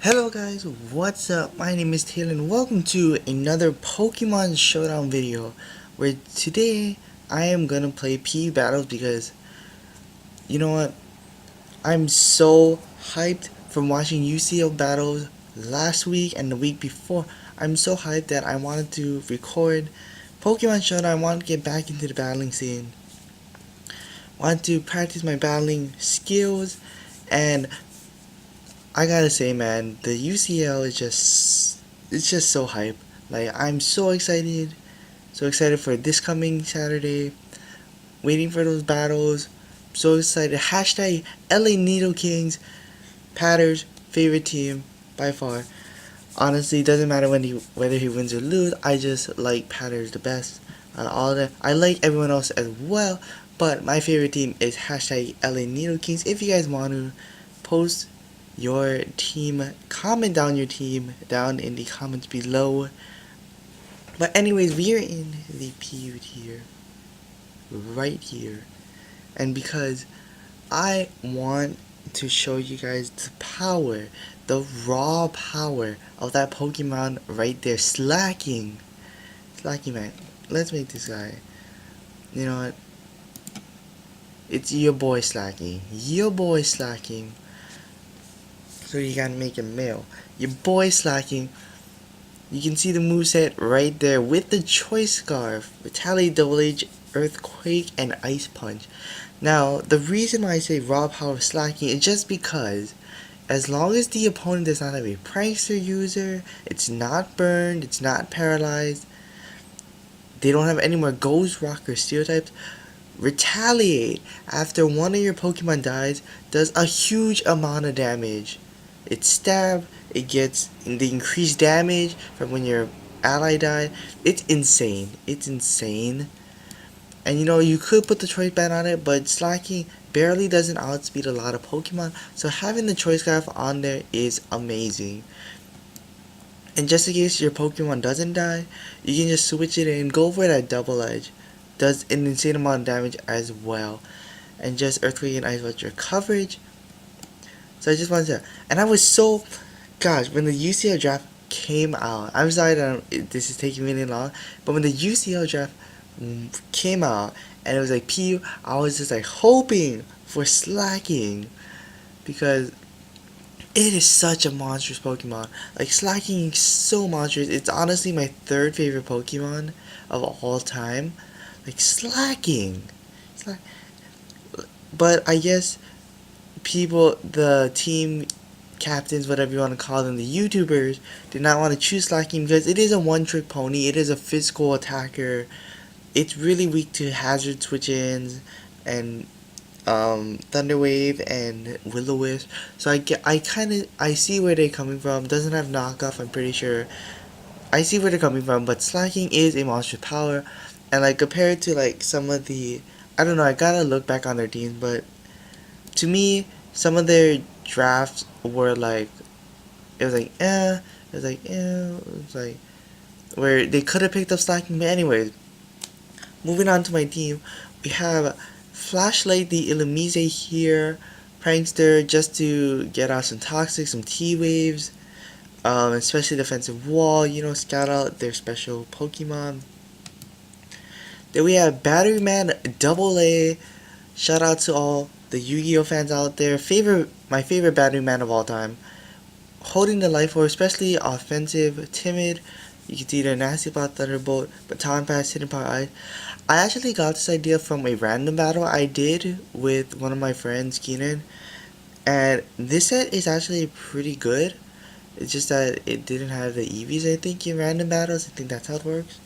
Hello guys, what's up? My name is Taylor and welcome to another Pokemon Showdown video where today I am gonna play PE battles because you know what? I'm so hyped from watching UCL battles last week and the week before. I'm so hyped that I wanted to record Pokemon Showdown. I want to get back into the battling scene. Want to practice my battling skills, and I gotta say, man, the UCL is it's just so hype. Like, I'm so excited for this coming Saturday, waiting for those battles, so excited. Hashtag LA Needle Kings, Patter's favorite team by far. Honestly, it doesn't matter whether he wins or lose. I just like Patter's the best on all of them. I like everyone else as well, but my favorite team is hashtag LA Needle Kings. If you guys want to post your team, comment down your team down in the comments below. But anyways, we are in the PU tier right here, and because I want to show you guys the power, the raw power of that Pokemon right there, Slaking. Man, let's make this guy, you know what, it's your boy Slaking, so you gotta make him male. Your boy Slaking. You can see the moveset right there with the Choice Scarf, Retaliate, Double Edge, Earthquake, and Ice Punch. Now, the reason why I say raw power Slaking is just because as long as the opponent does not have a Prankster user, it's not burned, it's not paralyzed, they don't have any more Ghost Rock or Steel types, Retaliate, after one of your Pokemon dies, does a huge amount of damage. It's stab, it gets the increased damage from when your ally died. It's insane. And you know, you could put the choice band on it, but Slaking barely doesn't outspeed a lot of Pokemon, so having the choice scarf on there is amazing. And just in case your Pokemon doesn't die, you can just switch it and go for that Double Edge. Does an insane amount of damage as well. And just Earthquake and Ice Punch your coverage. So I just wanted to, and I was so, gosh, when the UCL draft came out, I'm sorry that this is taking really long, but when the UCL draft came out, and it was like PU, I was just like hoping for Slaking, because it is such a monstrous Pokemon. Like, Slaking is so monstrous. It's honestly my third favorite Pokemon of all time. Like, Slaking. But I guess people, the team captains, whatever you want to call them, the YouTubers, did not want to choose Slaking because it is a one-trick pony. It is a physical attacker. It's really weak to Hazard Switch-ins and Thunder Wave and Will-O-Wisp. So I see where they're coming from. Doesn't have knockoff, I'm pretty sure. I see where they're coming from, but Slaking is a monster power, and like compared to like some of the, I don't know, I gotta look back on their teams, but to me, some of their drafts were like, it was like, where they could have picked up Slaking. But anyways, moving on to my team, we have Flashlight the Illumise here, Prankster just to get out some Toxic, some T-Waves, especially Defensive Wall, you know, scout out their special Pokemon. Then we have Battery Man Double A, shout out to all the Yu-Gi-Oh fans out there. My favorite Battery Man of all time. Holding the Life Orb, especially offensive, timid. You can see their Nasty Plot, Thunderbolt, Baton Pass, Hidden Power Ice. I actually got this idea from a random battle I did with one of my friends, Keenan. And this set is actually pretty good. It's just that it didn't have the EVs, I think, in random battles. I think that's how it works.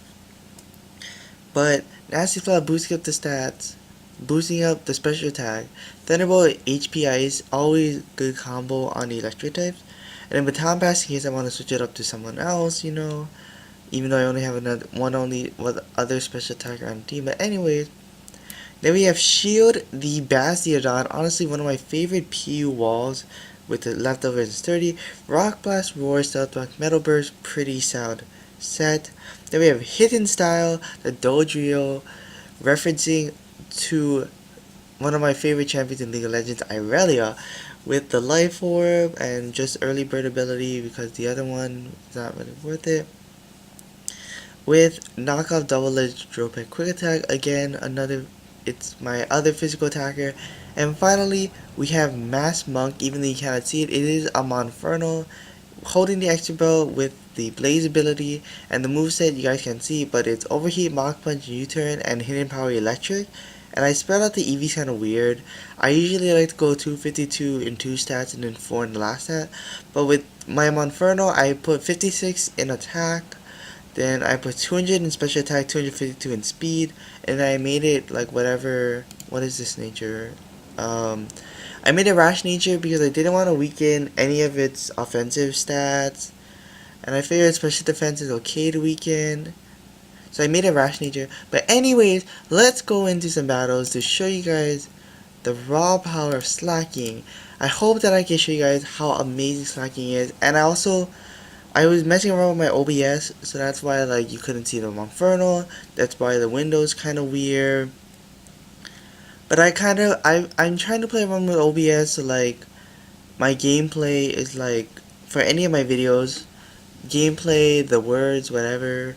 But Nasty Plot boosting up the stats, boosting up the special attack. Thunderbolt HP Ice, always good combo on the electric types. And then Baton Pass in case I want to switch it up to someone else, you know. Even though I only have one other special attacker on the team. But anyways, then we have Shield the Bastiodon. Honestly, one of my favorite PU walls with the leftovers 30. Rock Blast, Roar, Stealth Rock, Metal Burst, pretty sound set. Then we have Hidden Style, the Dodrio, referencing to one of my favorite champions in League of Legends, Irelia, with the life orb and just early bird ability because the other one is not really worth it. With knockoff double edged drill pick quick attack, again another, it's my other physical attacker. And finally we have Mass Monk, even though you cannot see it, it is a Monferno holding the extra bell with the blaze ability, and the moveset you guys can see, but it's overheat, Mach Punch, U-turn, and hidden power electric. And I spread out the EVs kind of weird. I usually like to go 252 in 2 stats and then 4 in the last stat, but with my Monferno I put 56 in attack, then I put 200 in special attack, 252 in speed, and I made it like whatever, what is this nature? I made it rash nature because I didn't want to weaken any of its offensive stats, and I figured special defense is okay to weaken, so I made it rash nature. But anyways, let's go into some battles to show you guys the raw power of Slaking. I hope that I can show you guys how amazing Slaking is, and I was messing around with my OBS, so that's why like you couldn't see the Monferno. That's why the window's kind of weird. But I'm trying to play around with OBS, so like my gameplay is like, for any of my videos, gameplay, the words, whatever,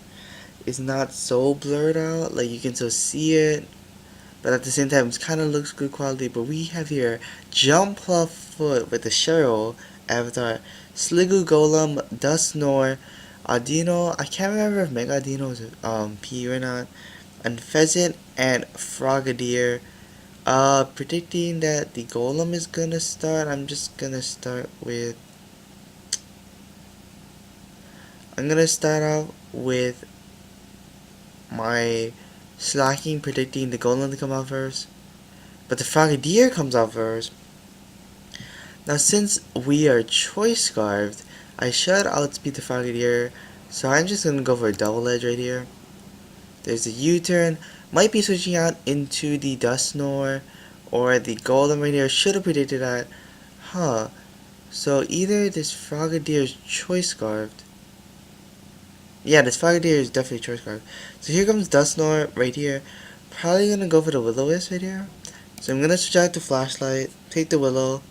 is not so blurred out. Like you can still see it, but at the same time it kind of looks good quality. But we have here Jump Pluff Foot with the Cheryl avatar, Sligu Golem, Dust Snore, Audino, I can't remember if Mega Audino is P or not, and Pheasant and Frogadier. Predicting that the Golem is gonna start, I'm gonna start out with my Slaking, predicting the Golem to come out first. But the Frogadier comes out first. Now since we are choice scarved, I should outspeed the Frogadier, so I'm just gonna go for a double edge right here. There's a U-turn, might be switching out into the Dust Snore or the Golem right here, should have predicted that. So either this Frogadier is choice scarved. Yeah, this Frogadier is definitely choice scarved. So here comes Dust Snore right here. Probably gonna go for the Will-O-Wisp right here. So I'm gonna switch out to Flashlight, take the Willow.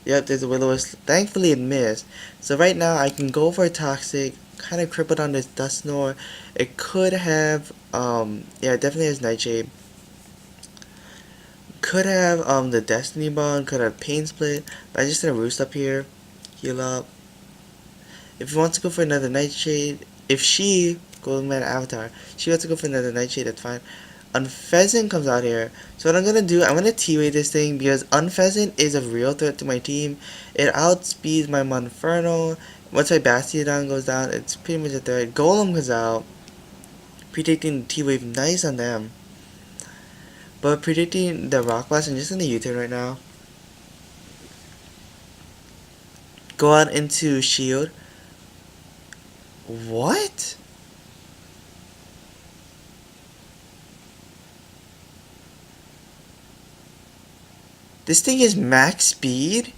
Yep, there's a Will-O-Wisp. Thankfully it missed. So right now I can go for a Toxic, kind of crippled on this Dust Snore. It could have, yeah, it definitely has Nightshade. Could have, the Destiny Bond, could have Pain Split, but I'm just gonna Roost up here, heal up. If he wants to go for another Nightshade, if she, Golden Man Avatar, she wants to go for another Nightshade, that's fine. Unpheasant comes out here, so what I'm gonna do, I'm gonna T-Way this thing, because Unpheasant is a real threat to my team. It outspeeds my Monferno. Once my Bastiodon goes down, it's pretty much a threat. Golem comes out, predicting the T-Wave, nice on them. But predicting the Rock Blast, I'm just gonna U-turn right now. Go out into Shield. What? This thing is max speed?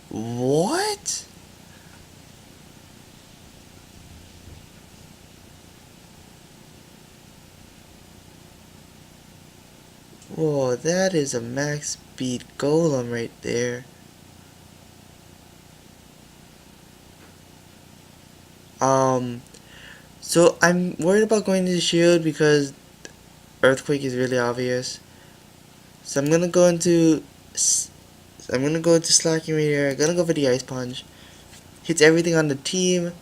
What? Whoa, that is a max speed Golem right there. So I'm worried about going to the shield because Earthquake is really obvious. So I'm gonna go into Slaking right here. I'm gonna go for the Ice Punch. Hits everything on the team.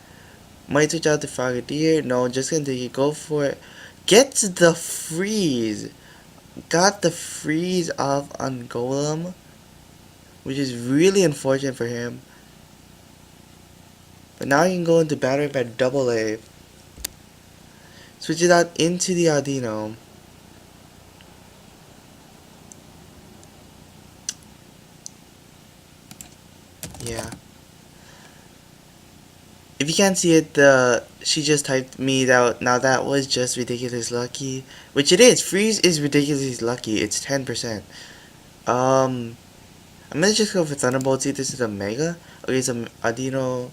Might switch out the Frogadier. No, just gonna take it. Go for it. Gets the freeze. Got the freeze off on Golem, which is really unfortunate for him. But now you can go into battery by double A. Switch it out into the Audino. Yeah. If you can't see it, she just typed me out. Now that was just ridiculous lucky, which it is. Freeze is ridiculously lucky. It's 10%. I'm gonna just go for Thunderbolt. See, this is a Mega. Okay, so Audino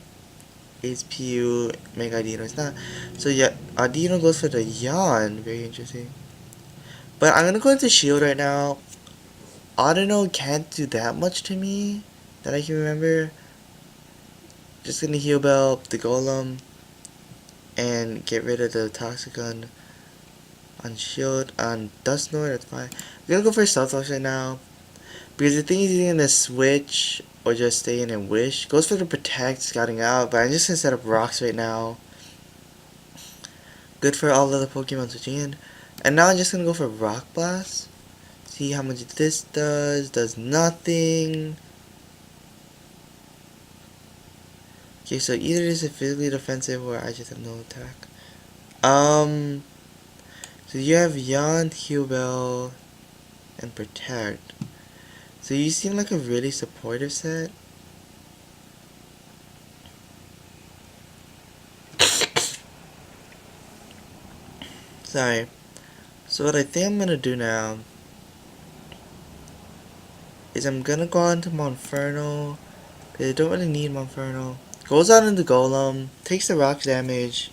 is PU, Mega Audino is not. So yeah, Audino goes for the Yawn. Very interesting. But I'm gonna go into Shield right now. Audino can't do that much to me that I can remember. Just gonna heal bell the golem and get rid of the Toxicon on shield on Dust Lord. That's fine. I'm gonna go for Stealth Fox right now because the thing is he's gonna switch or just stay in and wish. Goes for the protect, scouting out, but I'm just gonna set up rocks right now. Good for all of the Pokemon switching in. And now I'm just gonna go for Rock Blast. See how much this does. Does nothing. Okay, so either this is physically defensive or I just have no attack. So you have Yawn, Heal Bell, and Protect. So you seem like a really supportive set. Sorry. So what I think I'm gonna do now is I'm gonna go on to Monferno. I don't really need Monferno. Goes out into Golem, takes the rock damage.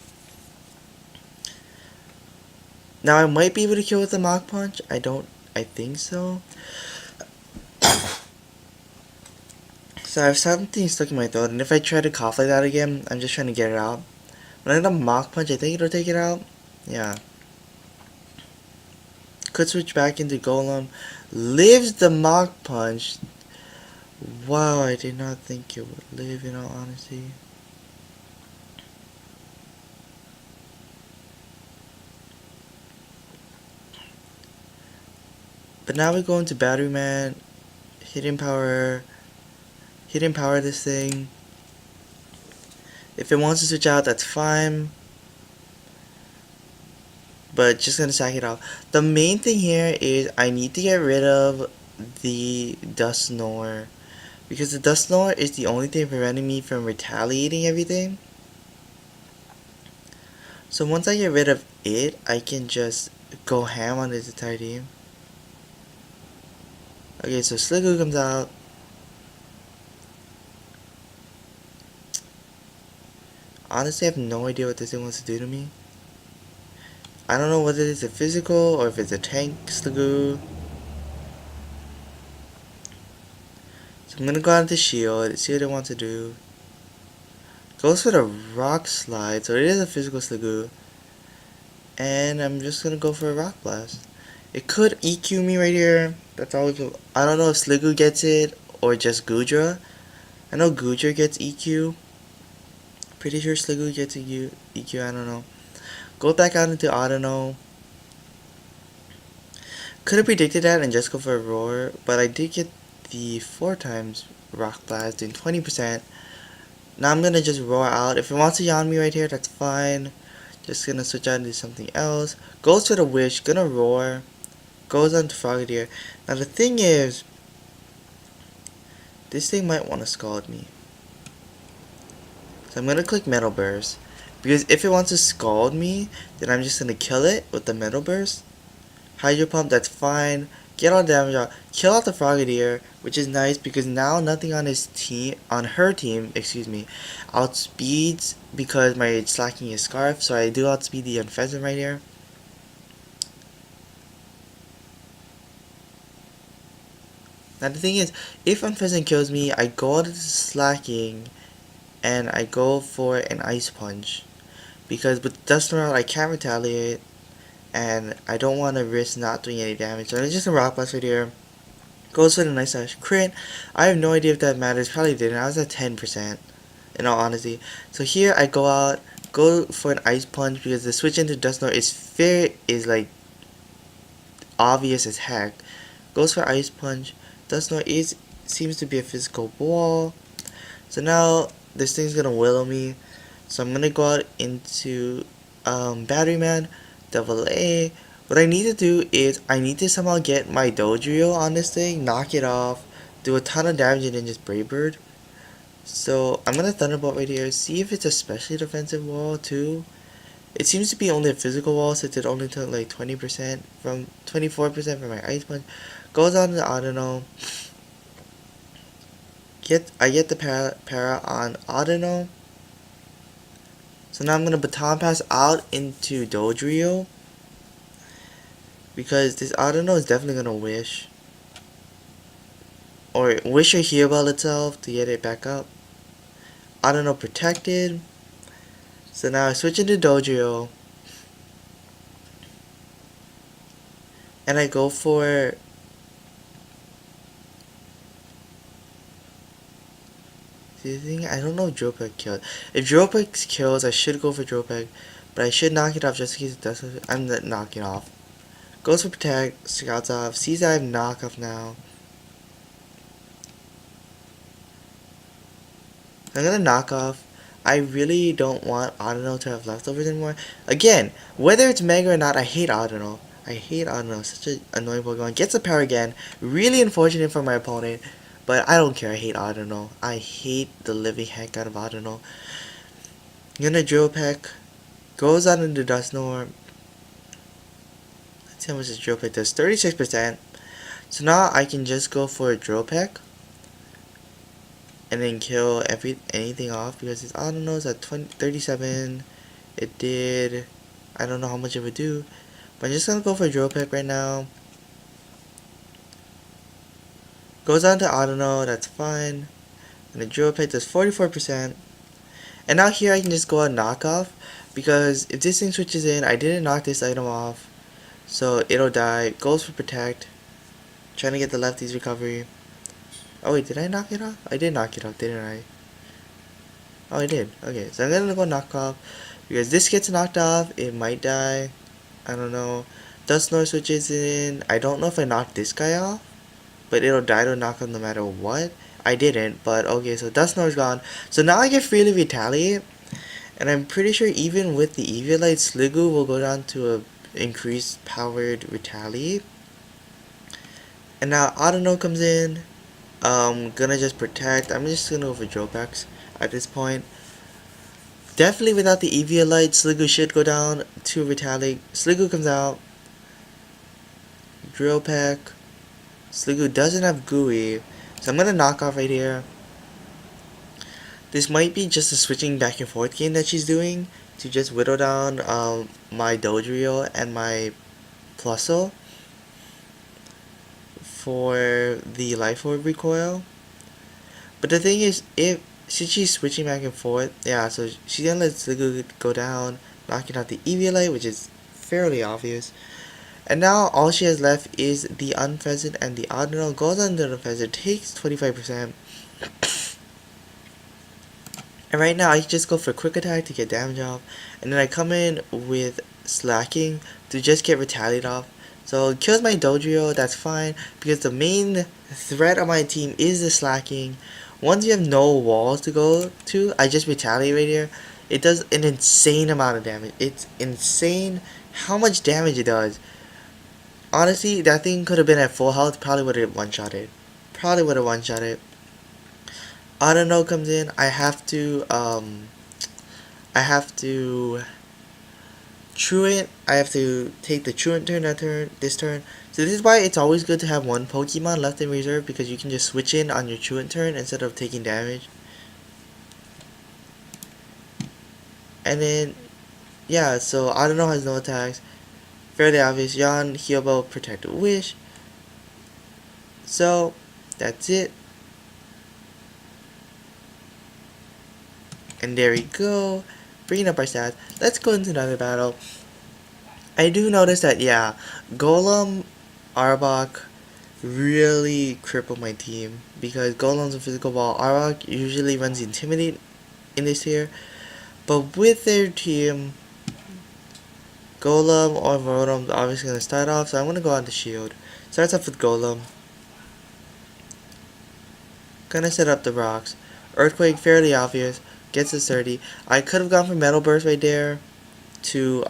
Now I might be able to kill with the Mach Punch. I think so. So I have something stuck in my throat, and if I try to cough like that again, I'm just trying to get it out. When I get a Mach Punch, I think it'll take it out. Yeah. Could switch back into Golem. Lives the Mach Punch. Wow, I did not think it would live, in all honesty. But now we go into Battery Man. Hidden Power this thing. If it wants to switch out, that's fine. But just gonna sack it out. The main thing here is I need to get rid of the Dusknoir, because the Dusknoir is the only thing preventing me from retaliating everything. So once I get rid of it, I can just go ham on this entire team. Okay, so Sliggoo comes out. Honestly, I have no idea what this thing wants to do to me. I don't know whether it's a physical or if it's a tank Sliggoo. So I'm gonna go out into Shield, see what it wants to do. Goes for the Rock Slide, so it is a physical Sliggoo. And I'm just gonna go for a Rock Blast. It could EQ me right here. That's always. I don't know if Sliggoo gets it or just Goodra. I know Goodra gets EQ. Pretty sure Sliggoo gets EQ, I don't know. Go back out into Audino. Could have predicted that and just go for a Roar, but I did get the 4 times Rock Blast doing 20%. Now I'm gonna just roar out. If it wants to yawn me right here, that's fine. Just gonna switch out into something else. Goes for the Wish, gonna roar. Goes on to Frogadier. Now the thing is, this thing might want to Scald me. So I'm gonna click Metal Burst. Because if it wants to Scald me, then I'm just gonna kill it with the Metal Burst. Hydro Pump, that's fine. Get all the damage out. Kill out the Frogadier, which is nice because now nothing on her team, outspeeds because my Slaking is Scarf, so I do outspeed the Unfezant right here. Now the thing is, if Unfezant kills me, I go out of the Slaking and I go for an Ice Punch. Because with Dusknoir I can't retaliate and I don't want to risk not doing any damage. So it's just a Rock Blast right here. Goes for the nice crit. I have no idea if that matters. Probably didn't. I was at 10% in all honesty. So here I go out, go for an Ice Punch because the switch into Dusknoir is like obvious as heck. Goes for Ice Punch. Dusknoir seems to be a physical wall. So now this thing's gonna Willow me. So I'm gonna go out into Battery Man, Double A. What I need to do is I need to somehow get my Dodrio on this thing, knock it off, do a ton of damage, and then just Brave Bird. So I'm gonna Thunderbolt right here, see if it's a specially defensive wall too. It seems to be only a physical wall since it only took like 20% from 24% from my Ice Punch. Goes on to Audino. I get the para on Audino. So now I'm going to Baton Pass out into Dodrio. Because this Audino is definitely going to Wish. or wish or heal about itself to get it back up. I don't know, protected. So now I switch into Dojo, and I go for I don't know if Dropek kills. If Dropek kills, I should go for Dropek, but I should knock it off just in case it does. I'm not knocking off. Goes for protect, scouts off, sees I have knock off now. I'm gonna knock off. I really don't want Audino to have leftovers anymore. Again, whether it's Mega or not, I hate Audino. I hate Audino. Such an annoying Pokemon. Gets the power again. Really unfortunate for my opponent. But I don't care. I hate Audino. I hate the living heck out of Audino. Gonna Drill Peck. Goes out into Dusknoir. Let's see how much this Drill Peck does. 36%. So now I can just go for a Drill Peck. And then kill anything off because it's I don't know, it's at 37. It did, I don't know how much it would do, but I'm just gonna go for a Drill Peck right now. Goes on to Audino, that's fine. And the Drill Peck does 44%. And now here I can just go and knock off because if this thing switches in, I didn't knock this item off, so it'll die. Goes for protect. Trying to get the lefty's recovery. Oh wait, did I knock it off? I did knock it off, didn't I? Oh, I did. Okay, so I'm gonna go knock off. Because this gets knocked off, it might die. I don't know. Dusknoir switches in. I don't know if I knocked this guy off. But it'll die to knock off no matter what. I didn't, but okay, so Dusknoir's gone. So now I can freely retaliate. And I'm pretty sure even with the Eviolite, Sliggoo will go down to a increased powered retaliate. And now Audino comes in. Gonna just protect. I'm just gonna go for Dropeks at this point. Definitely without the Eviolite, Sliggoo should go down to retaliate. Sliggoo comes out. Drill Peck. Sliggoo doesn't have Gooey, so I'm gonna knock off right here. This might be just a switching back and forth game that she's doing to just whittle down my Dodrio and my Plusle for the Life Orb recoil. But the thing is, since she's switching back and forth, yeah, so she's gonna let Sliggoo go down, knocking out the Eviolite, which is fairly obvious. And now all she has left is the Unfezant, and the Audino goes under the Unfezant, takes 25%. And right now I just go for quick attack to get damage off, and then I come in with Slaking to just get retaliate off. So it kills my Dodrio, that's fine, because the main threat on my team is the Slaking. Once you have no walls to go to, I just retaliate right here. It does an insane amount of damage. It's insane how much damage it does. Honestly, that thing could have been at full health, probably would have one-shotted. Probably would have one-shotted. Audino comes in, I have to Truant. I have to take the Truant turn this turn. So this is why it's always good to have one Pokemon left in reserve, because you can just switch in on your Truant turn instead of taking damage. And then, yeah, so Audino has no attacks. Fairly obvious. Yawn, Healbow, Protective Wish. So, that's it. And there we go. Bringing up our stats. Let's go into another battle. I do notice that, yeah, Golem, Arbok really crippled my team, because Golem's a physical ball. Arbok usually runs Intimidate in this tier. But with their team, Golem or Rotom's obviously going to start off, so I'm going to go on the shield. Starts off with Golem. Gonna set up the rocks. Earthquake, fairly obvious. Gets a 30. I could have gone for Metal Burst right there to,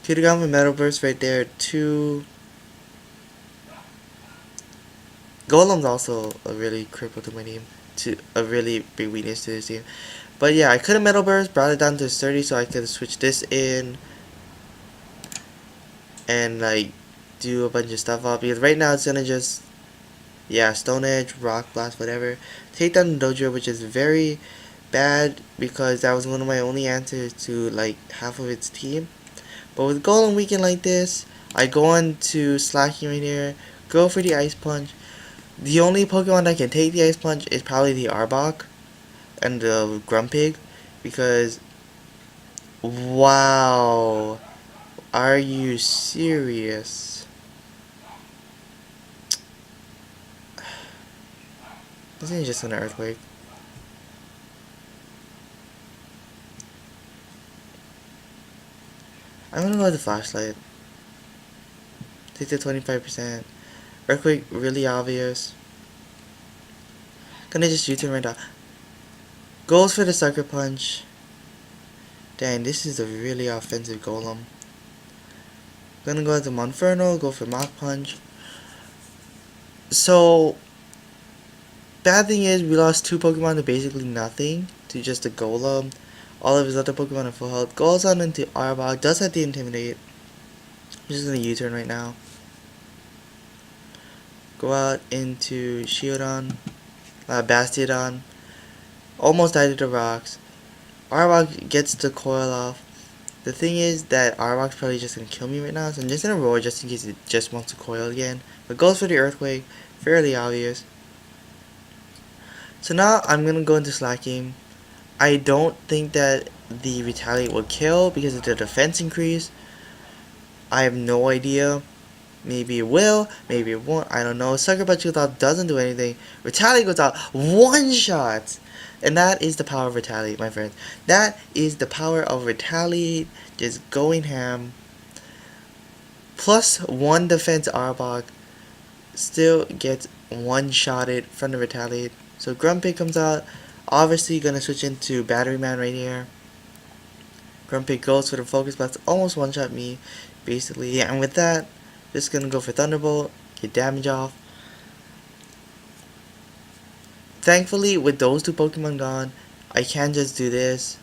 could have gone for Metal Burst right there to... Golem's also a really cripple to my team. A really big weakness to this team. But yeah, I could have Metal Burst, brought it down to 30, so I could have switched this in and like do a bunch of stuff up, because right now it's gonna just, yeah, Stone Edge, Rock Blast, whatever. Take down the Dojo, which is very bad because that was one of my only answers to like half of its team. But with Golem weakened like this, I go on to Slaking right here, Go for the Ice Punch. The only Pokemon that can take the Ice Punch is probably the Arbok and the Grumpig, because wow, are you serious? Isn't it just an Earthquake? I'm gonna go with the Flashlight. Take the 25%. Earthquake, really obvious. Gonna just U-turn right now. Goes for the Sucker Punch. Dang, this is a really offensive Golem. Gonna go with the Monferno, go for Mach Punch. So, bad thing is we lost 2 Pokemon to basically nothing, to just a Golem. All of his other Pokemon are full health. Goes on into Arbok, does have the Intimidate. I'm just gonna U-turn right now. Go out into Showdown, Bastiodon. Almost died to the rocks. Arbok gets the coil off. The thing is that Arbok's probably just gonna kill me right now, so I'm just gonna roar just in case it just wants to coil again. But goes for the Earthquake, fairly obvious. So now I'm gonna go into Slaking. I don't think that the Retaliate will kill because of the defense increase. I have no idea. Maybe it will, maybe it won't, I don't know. Sucker Punch goes out, doesn't do anything. Retaliate goes out, one shot! And that is the power of Retaliate, my friends. That is the power of Retaliate, just going ham. Plus 1 defense Arbok still gets one-shotted from the Retaliate. So Grumpig comes out, obviously gonna switch into Battery Man right here. Grumpig goes for the Focus Blast, almost one-shot me, basically. And with that, just gonna go for Thunderbolt, get damage off. Thankfully, with those 2 Pokemon gone, I can just do this.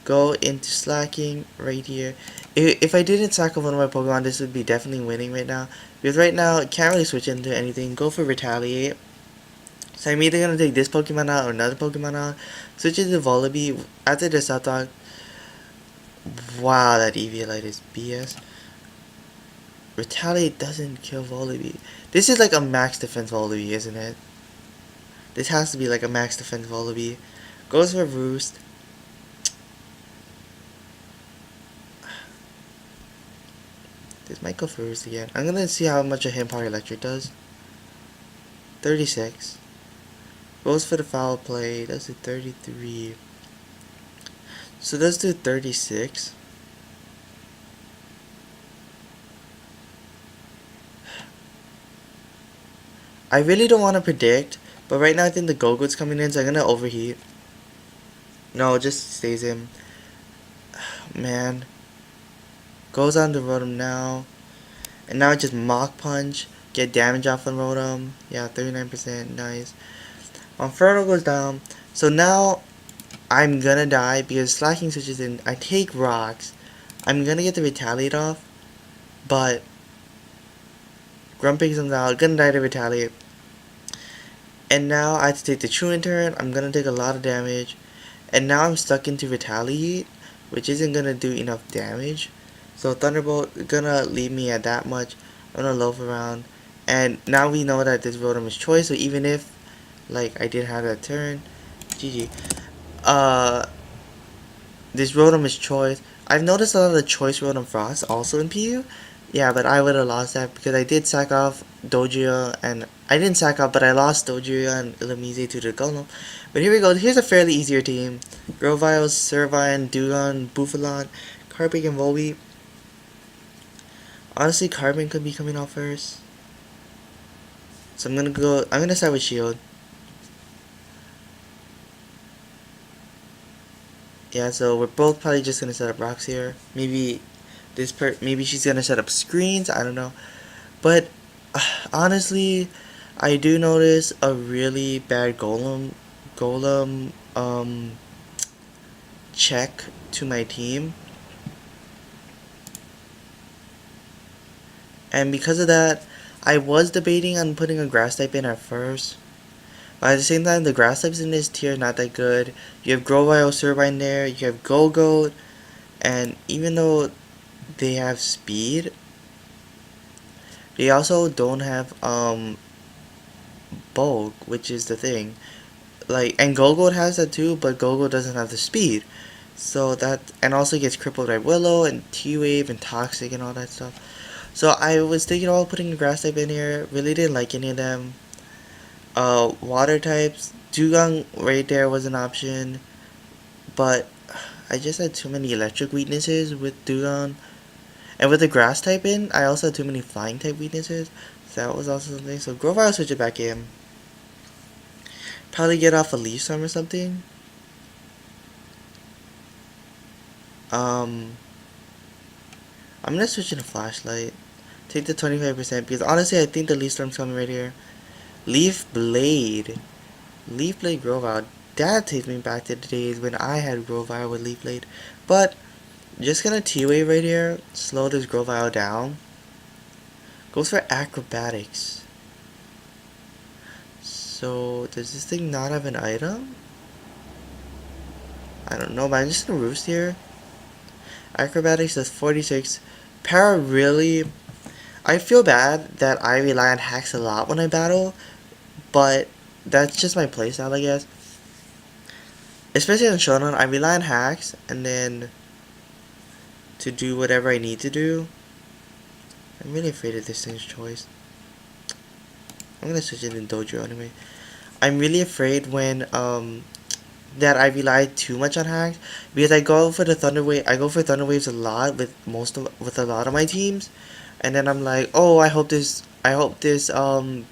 Go into Slaking right here. If I didn't sack off one of my Pokemon, this would be definitely winning right now. Because right now, I can't really switch into anything. Go for Retaliate. So I'm either gonna take this Pokemon out or another Pokemon out. Switch into Volibee. After the Southdock. Wow, that Eviolite is BS. Retaliate doesn't kill Volibee. This is like a max defense Volibee, isn't it? This has to be like a max defense Volibee. Goes for Roost. This might go for Roost again. I'm gonna see how much a Hit Power Electric does. 36. Goes for the Foul Play. Does do 33. So let's do 36. I really don't want to predict, but right now I think the Go-Go's coming in, so I'm gonna overheat. No, just stays in. Man. Goes on to Rotom now. And now just Mach Punch. Get damage off on Rotom. Yeah, 39%. Nice. Inferno goes down. So now I'm gonna die because Slaking switches in. I take rocks. I'm gonna get the Retaliate off. But Grumpig comes out. Gonna die to Retaliate. And now I have to take the Truant turn. I'm gonna take a lot of damage. And now I'm stuck into Retaliate, which isn't gonna do enough damage. So Thunderbolt gonna leave me at that much. I'm gonna loaf around. And now we know that this Rotom is choice, so even if like I did have that turn, GG. This Rotom is choice. I've noticed a lot of the choice Rotom Frost also in PU. Yeah, but I would have lost that because I did sack off Dojira, and I didn't sack off, but I lost Dojira and Illumise to the Golem. But here we go. Here's a fairly easier team. Grovyle, Servine, Dugong, Buffalon, Carpig, and Volbeat. Honestly, Carbon could be coming off first. So I'm gonna start with Shield. Yeah, so we're both probably just gonna set up rocks here. Maybe maybe she's gonna set up screens, I don't know. But honestly, I do notice a really bad golem check to my team. And because of that, I was debating on putting a grass type in at first. But at the same time, the grass types in this tier are not that good. You have Grovyle, Servine there, you have Go-Goat, and even though they have speed, They also don't have bulk, which is the thing. Like, and Gogo has that too, but Gogo doesn't have the speed. So that, and also gets crippled by Willow and T-Wave and Toxic and all that stuff. So I was thinking about putting a grass type in here. Really didn't like any of them. Water types, Dugong right there was an option, but I just had too many electric weaknesses with Dugong. And with the grass type in, I also had too many flying type weaknesses. So that was also something. So Grovyle, switch it back in. Probably get off a Leaf Storm or something. I'm gonna switch in a Flashlight. Take the 25% because honestly I think the Leaf Storm's coming right here. Leaf Blade. Leaf Blade Grovyle. That takes me back to the days when I had Grovyle with Leaf Blade. But just gonna T-Wave right here. Slow this Grovyle down. Goes for Acrobatics. So does this thing not have an item? I don't know, but I'm just gonna Roost here. Acrobatics does 46. Para really... I feel bad that I rely on hacks a lot when I battle, but that's just my playstyle, I guess. Especially on Showdown, I rely on hacks, and then to do whatever I need to do. I'm really afraid of this thing's choice. I'm gonna switch it in Dojo anyway. I'm really afraid when, that I rely too much on hacks, because I go for the Thunder Wave, I go for Thunder Waves a lot with a lot of my teams, and then I'm like, oh, I hope this,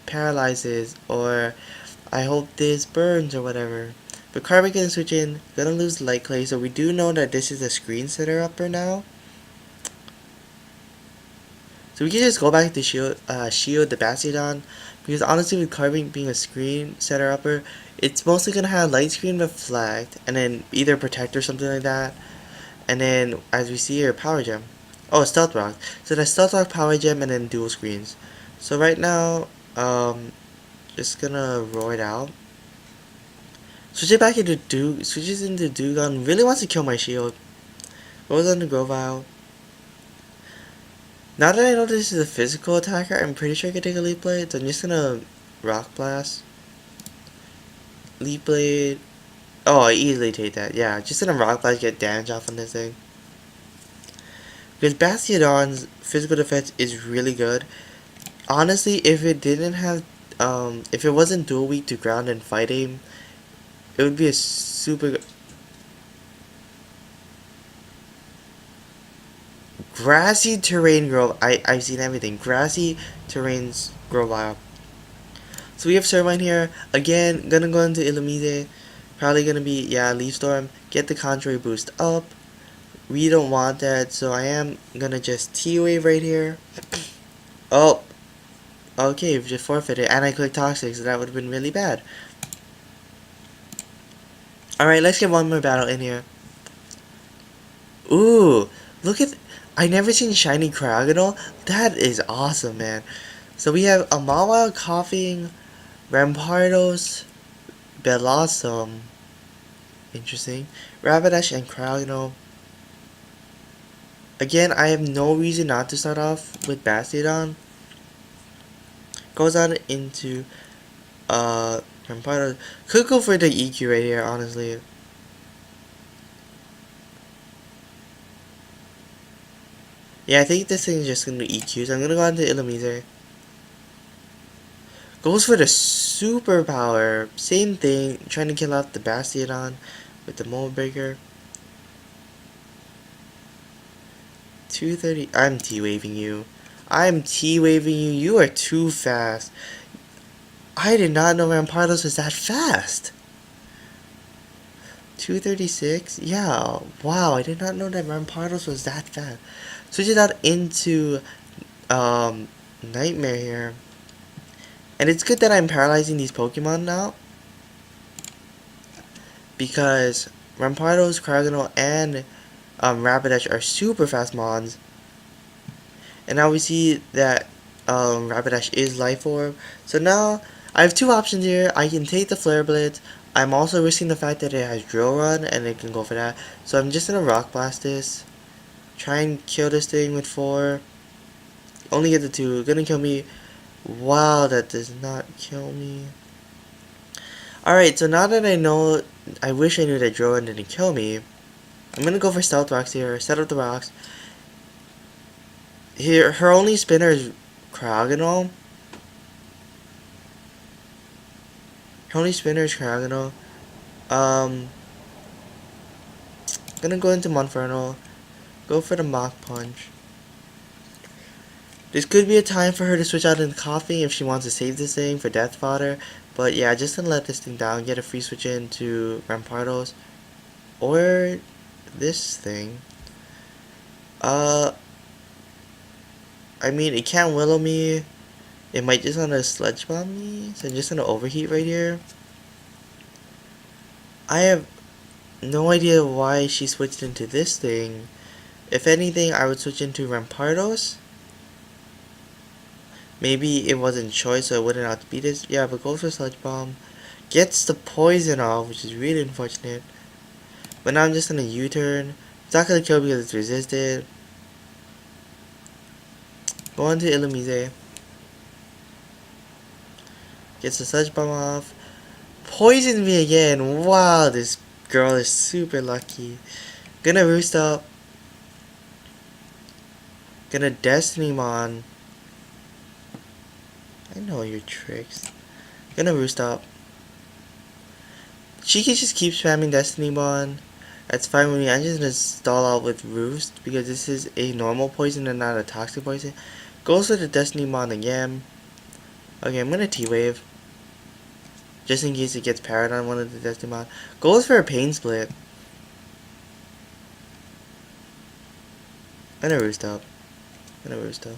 paralyzes, or I hope this burns, or whatever. But Carbon can switch in, gonna lose Light Clay, so we do know that this is a screen setter upper now. So we can just go back to shield the Bastiodon, because honestly with Carbon being a screen setter upper, it's mostly gonna have Light Screen Reflect, and then either Protect or something like that. And then, as we see here, Power Gem. Oh, Stealth Rock. So that's Stealth Rock, Power Gem, and then dual screens. So right now, just gonna roar it out. Switch it back into switches into Dugong. Really wants to kill my shield. Goes on to Grovyle. Now that I know this is a physical attacker, I'm pretty sure I can take a Leaf Blade. So I'm just gonna Rock Blast. Leaf Blade. Oh, I easily take that. Yeah, just gonna Rock Blast, get damage off on this thing. Because Bastiodon's physical defense is really good. Honestly, if it didn't have, if it wasn't dual weak to ground and fighting, it would be a super good. Grassy terrain grow. I've seen everything. Grassy terrains grow wild. So we have Servine here. Again, gonna go into Illumise. Probably gonna be, yeah, Leaf Storm. Get the Contrary boost up. We don't want that, so I am gonna just T-Wave right here. Oh, okay, we've just forfeited, and I clicked Toxic, so that would have been really bad. Alright, let's get one more battle in here. Ooh, look at... I never seen Shiny Cryogonal. That is awesome, man. So we have a Mawile, Coughing, Rampardos, Bellossom. Interesting. Rapidash and Cryogonal. Again, I have no reason not to start off with Bastiodon. Goes on into Rampardos. Could go for the EQ right here, honestly. Yeah, I think this thing is just gonna EQ, so I'm gonna go into Illumise. Goes for the superpower. Same thing, trying to kill off the Bastiodon with the Mold Breaker. 230. I'm T-waving you. I'm T-waving you. You are too fast. I did not know Rampardos was that fast. 236? Yeah. Wow, I did not know that Rampardos was that fast. Switch it out into Nightmare here. And it's good that I'm paralyzing these Pokemon now, because Rampardos, Cryogonal, and Rapidash are super fast mons. And now we see that Rapidash is Life Orb. So now I have two options here. I can take the Flare Blitz. I'm also risking the fact that it has Drill Run and it can go for that. So I'm just gonna Rock Blast this. Try and kill this thing with 4. Only get the 2. Gonna kill me. Wow, that does not kill me. Alright, so now that I know, I wish I knew that drone didn't kill me. I'm gonna go for stealth rocks here. Set up the rocks. Here, her only spinner is Cryogonal. Her only spinner is Cryogonal. Gonna go into Monferno. Go for the Mach Punch. This could be a time for her to switch out into Coffee if she wants to save this thing for Death Fodder. But yeah, just to let this thing down, get a free switch into Rampardos. Or this thing. I mean, it can't Willow me. It might just want to Sludge Bomb me. So I'm just gonna overheat right here. I have no idea why she switched into this thing. If anything, I would switch into Rampardos. Maybe it wasn't choice, so it wouldn't outbeat it. Yeah, but goes for Sludge Bomb. Gets the poison off, which is really unfortunate. But now I'm just gonna U-turn. It's not gonna kill because it's resisted. Go on to Illumise. Gets the Sludge Bomb off. Poisons me again. Wow, this girl is super lucky. Gonna Roost up. Gonna Destiny Mon. I know your tricks. Gonna Roost up. She can just keep spamming Destiny Mon. That's fine with me. I'm just gonna stall out with Roost because this is a normal poison and not a toxic poison. Goes for the Destiny Mon again. Okay, I'm gonna T-Wave. Just in case it gets parried on one of the Destiny Mon. Goes for a Pain Split. Gonna Roost up. Gonna Roost up.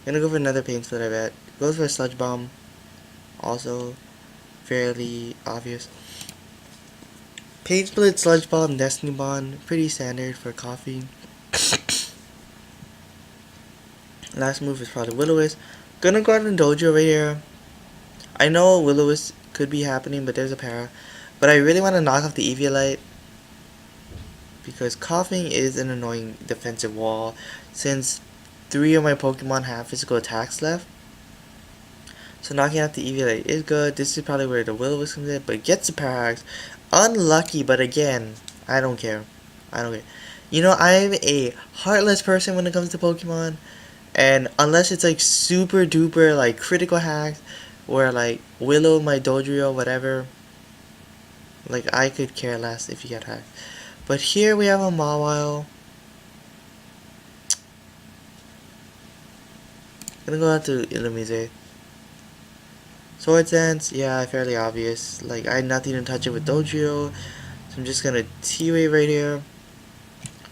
Gonna go for another Pain Split, I bet. Goes for a Sludge Bomb. Also, fairly obvious. Pain Split, Sludge Bomb, Destiny Bond. Pretty standard for Coffee. Last move is probably Will-O-Wisp. Gonna go out and Dojo right here. I know Will-O-Wisp could be happening, but there's a para. But I really want to knock off the Eviolite. Because Coughing is an annoying defensive wall. Since 3 of my Pokemon have physical attacks left. So knocking out the Eviolite is good. This is probably where the Will-O-Wisp comes in. But it gets the Parallax. Unlucky, but again, I don't care. I don't care. You know, I'm a heartless person when it comes to Pokemon. And unless it's like super duper like critical hacks, where like Willow, my Dodrio, whatever, like I could care less if you get hacked. But here we have a Mawile. Gonna go out to Illumise. Swords Dance, yeah, fairly obvious. Like I had nothing to touch it with Dodrio, so I'm just gonna T-Wave right here.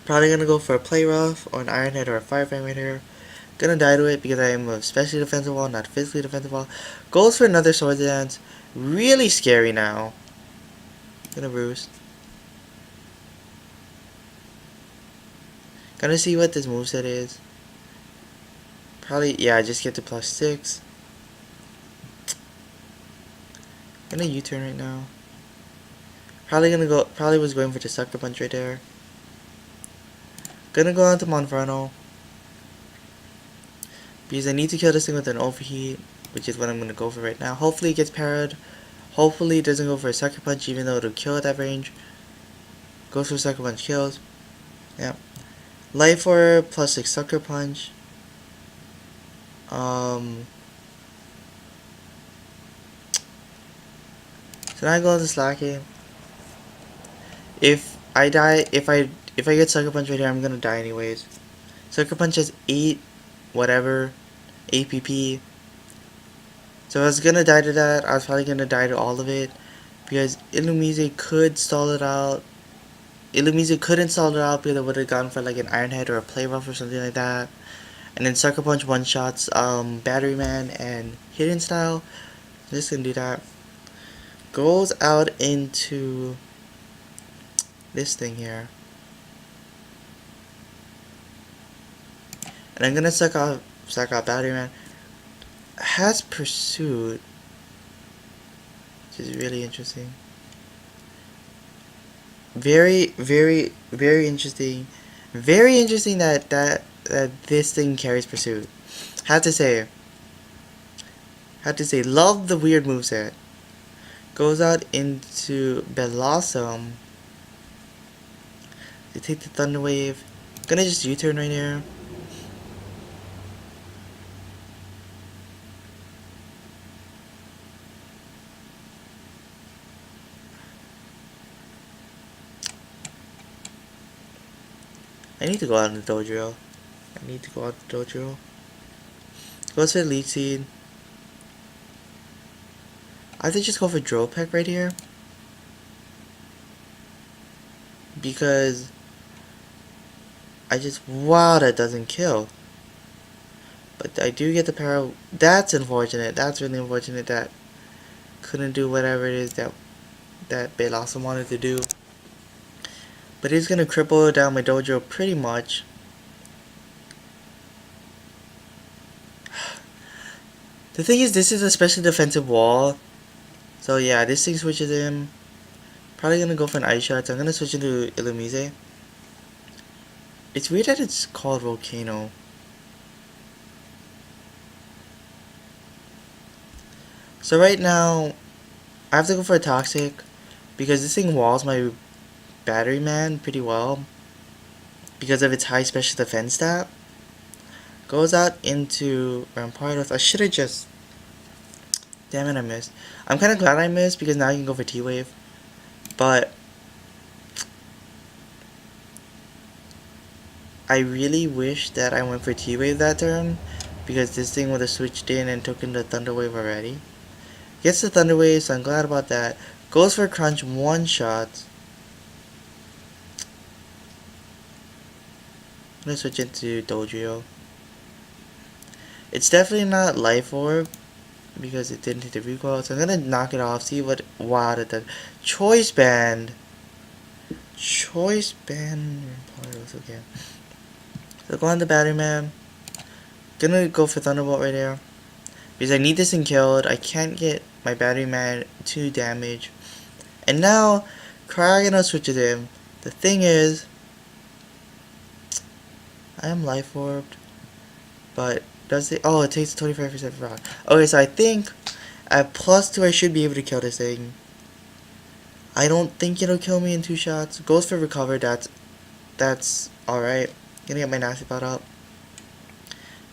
Probably gonna go for a Play Rough or an Iron Head or a Fire Fang right here. Gonna die to it because I am a specially defensive wall, not physically defensive wall. Goes for another Swords Dance. Really scary now. Gonna Roost. Gonna see what this moveset is. Probably, yeah, just get to +6. Gonna U-turn right now. Probably was going for the Sucker Punch right there. Gonna go on to Monferno. Because I need to kill this thing with an Overheat, which is what I'm gonna go for right now. Hopefully it gets parried. Hopefully it doesn't go for a Sucker Punch, even though it'll kill at that range. Goes for Sucker Punch, kills. Yeah. Life Orb plus a Sucker Punch. So now I go into Slaking. If I get Sucker Punch right here, I'm gonna die anyways. Sucker Punch has 8 whatever APP. So I was gonna die to that. I was probably gonna die to all of it because Illumise could stall it out. Illumise couldn't stall it out because I would have gone for like an Iron Head or a Play Rough or something like that. And then Sucker Punch one shots Battery Man and Hidden Style. I'm just gonna do that. Goes out into this thing here. And I'm gonna suck out Battery Man. Has Pursuit, which is really interesting. Very, very, very interesting. Very interesting that that this thing carries pursuit. Have to say, love the weird moveset. Goes out into Blossom. They take the Thunder Wave. Gonna just U-turn right here. I need to go out in the dojo. Goes for the lead seed. I have to just go for Drill Peck right here. Because wow, that doesn't kill. But I do get the power. That's unfortunate. That's really unfortunate that couldn't do whatever it is that Blossom wanted to do. But he's gonna cripple down my dojo pretty much. The thing is, this is a special defensive wall. So yeah, this thing switches him. Probably gonna go for an ice shot. So I'm gonna switch into Illumise. It's weird that it's called Volcano. So right now, I have to go for a Toxic because this thing walls my Battery Man pretty well because of its high special defense stat. Goes out into Rampardos. I should have just... Damn it, I missed. I'm kind of glad I missed because now you can go for T-Wave. But I really wish that I went for T-Wave that turn because this thing would have switched in and taken the Thunder Wave already. Gets the Thunder Wave, so I'm glad about that. Goes for Crunch, one shot. I'm gonna switch into Dojo. It's definitely not Life Orb because it didn't hit the recoil, so I'm gonna knock it off. See what... Wow, that does. Choice Band. Okay. So go on the Battery Man. Gonna go for Thunderbolt right there because I need this thing killed. I can't get my Battery Man 2 damage. And now Cryogonal switches him. The thing is, I am Life Orbed, but does it... Oh, it takes 25% for rock. Okay, so I think at +2 I should be able to kill this thing. I don't think it'll kill me in 2 shots. Goes for Recover. That's alright. Gonna get my Nasty Pot up.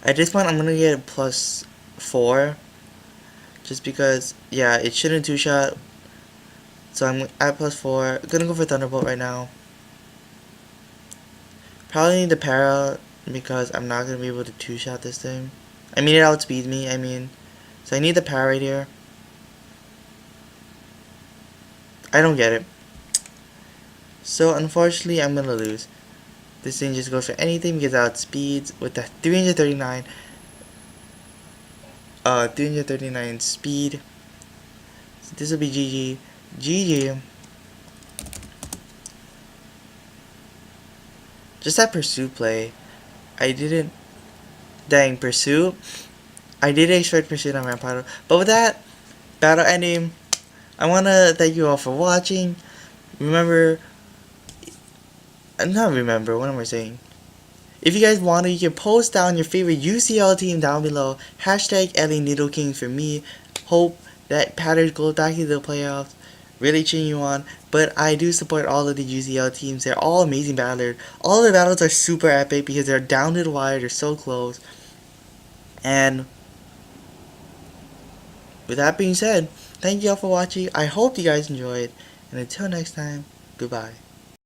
At this point, I'm gonna get +4. Just because, yeah, it shouldn't 2-shot. So I'm at +4. Gonna go for Thunderbolt right now. Probably need the para because I'm not gonna be able to 2-shot this thing. I mean, it outspeeds me. So I need the para right here. I don't get it. So unfortunately, I'm gonna lose. This thing just goes for anything because it outspeeds with the 339 speed. So this will be GG. GG. Just that Pursuit play. Pursuit. I didn't expect Pursuit on Rampado. But with that, battle ending. I wanna thank you all for watching. What am I saying? If you guys want to, you can post down your favorite UCL team down below. Hashtag LA Needle King for me. Hope that Patters go back to the playoffs. Really cheering you on. But I do support all of the UCL teams. They're all amazing battlers. All the battles are super epic because they're down to the wire. They're so close. And with that being said, thank you all for watching. I hope you guys enjoyed. And until next time, goodbye.